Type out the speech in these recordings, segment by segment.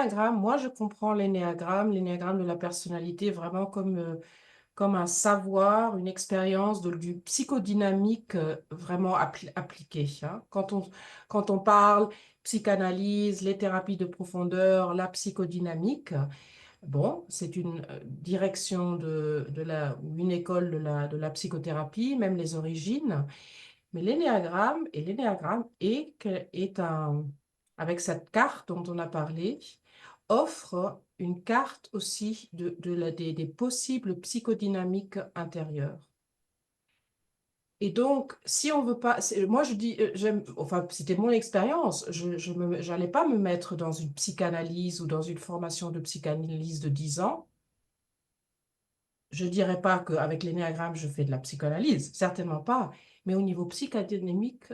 l'énéagramme, moi, je comprends l'énéagramme de la personnalité vraiment comme un savoir, une expérience du psychodynamique vraiment appliqué, hein. Quand on parle psychanalyse, les thérapies de profondeur, la psychodynamique, bon, c'est une direction ou une école de la psychothérapie, même les origines. Mais l'énéagramme avec cette carte dont on a parlé, offre une carte aussi des possibles psychodynamiques intérieures. Et donc, si on veut pas, moi je dis, enfin, c'était mon expérience, j'allais pas me mettre dans une psychanalyse ou dans une formation de psychanalyse de 10 ans. Je dirais pas qu'avec l'énéagramme, je fais de la psychanalyse, certainement pas. Mais au niveau psychodynamique,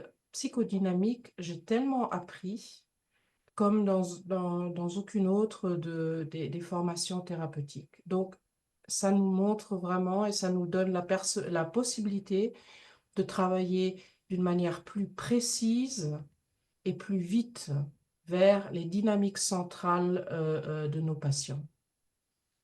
j'ai tellement appris comme dans aucune autre des formations thérapeutiques. Donc, ça nous montre vraiment et ça nous donne la possibilité de travailler d'une manière plus précise et plus vite vers les dynamiques centrales de nos patients.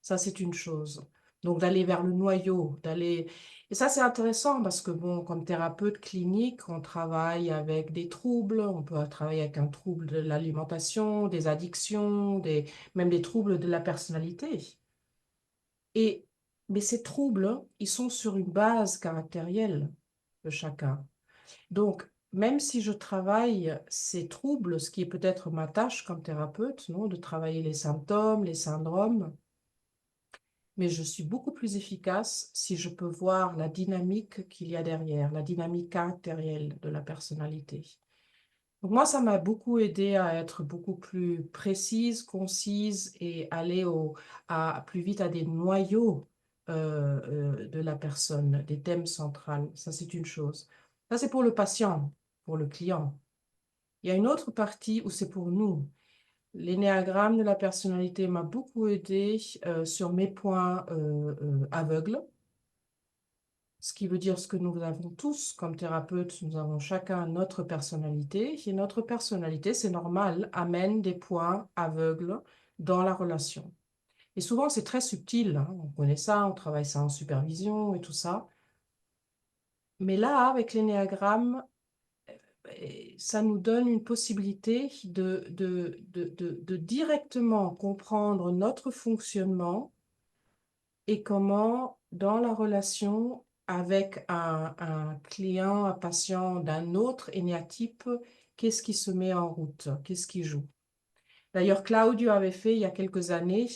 Ça, c'est une chose. Donc, d'aller vers le noyau, d'aller... Et ça, c'est intéressant parce que, bon, comme thérapeute clinique, on travaille avec des troubles, on peut travailler avec un trouble de l'alimentation, des addictions, même des troubles de la personnalité. Et, mais ces troubles, ils sont sur une base caractérielle de chacun. Donc, même si je travaille ces troubles, ce qui est peut-être ma tâche comme thérapeute, non, de travailler les symptômes, les syndromes, mais je suis beaucoup plus efficace si je peux voir la dynamique qu'il y a derrière, la dynamique caractérielle de la personnalité. Donc moi, ça m'a beaucoup aidé à être beaucoup plus précise, concise et aller plus vite à des noyaux de la personne, des thèmes centraux. Ça, c'est une chose. Ça, c'est pour le patient, pour le client. Il y a une autre partie où c'est pour nous. L'énéagramme de la personnalité m'a beaucoup aidé sur mes points aveugles, ce qui veut dire ce que nous avons tous comme thérapeutes, nous avons chacun notre personnalité, et notre personnalité, c'est normal, amène des points aveugles dans la relation. Et souvent, c'est très subtil, hein. On connaît ça, on travaille ça en supervision et tout ça. Mais là, avec l'énéagramme, ça nous donne une possibilité de directement comprendre notre fonctionnement et comment, dans la relation avec un client, un patient d'un autre énéatype, qu'est-ce qui se met en route, qu'est-ce qui joue. D'ailleurs, Claudio avait fait il y a quelques années,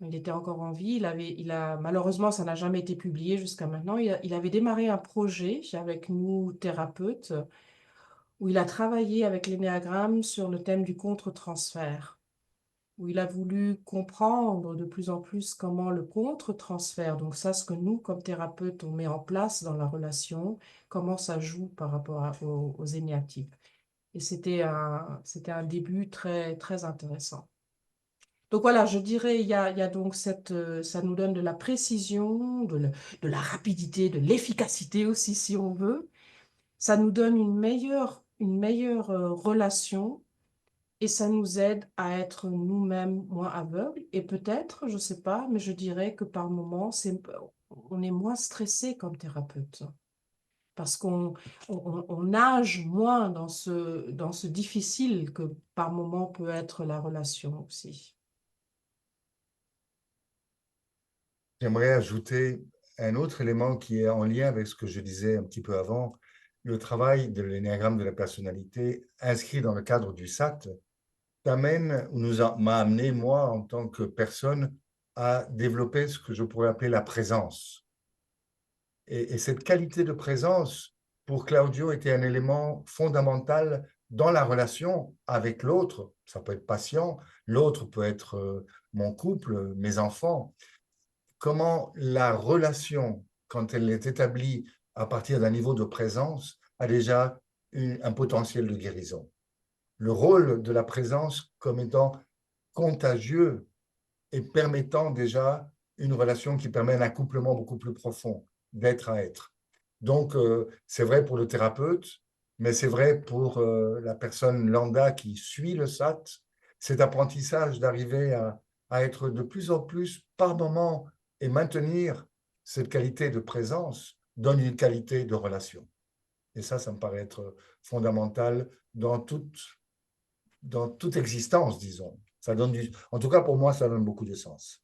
il était encore en vie, malheureusement, ça n'a jamais été publié jusqu'à maintenant, il avait démarré un projet avec nous, thérapeutes, où il a travaillé avec l'énéagramme sur le thème du contre-transfert, où il a voulu comprendre de plus en plus comment le contre-transfert, donc ça, ce que nous, comme thérapeutes, on met en place dans la relation, comment ça joue par rapport aux énéatypes. Et c'était un début très, très intéressant. Donc voilà, je dirais, il y a donc ça nous donne de la précision, de la rapidité, de l'efficacité aussi, si on veut. Ça nous donne une meilleure relation et ça nous aide à être nous-mêmes moins aveugles. Et peut-être, je ne sais pas, mais je dirais que par moments, on est moins stressé comme thérapeute parce on nage moins dans ce difficile que par moments peut être la relation aussi. J'aimerais ajouter un autre élément qui est en lien avec ce que je disais un petit peu avant. Le travail de l'énéagramme de la personnalité inscrit dans le cadre du SAT m'a amené, moi, en tant que personne, à développer ce que je pourrais appeler la présence. Et cette qualité de présence, pour Claudio, était un élément fondamental dans la relation avec l'autre. Ça peut être patient, l'autre peut être mon couple, mes enfants. Comment la relation, quand elle est établie à partir d'un niveau de présence, a déjà un potentiel de guérison. Le rôle de la présence comme étant contagieux et permettant déjà une relation qui permet un accouplement beaucoup plus profond, d'être à être. Donc, c'est vrai pour le thérapeute, mais c'est vrai pour la personne lambda qui suit le SAT, cet apprentissage d'arriver à être de plus en plus par moment et maintenir cette qualité de présence donne une qualité de relation. Et ça me paraît être fondamental dans toute existence, disons. Ça donne en tout cas, pour moi, ça donne beaucoup de sens.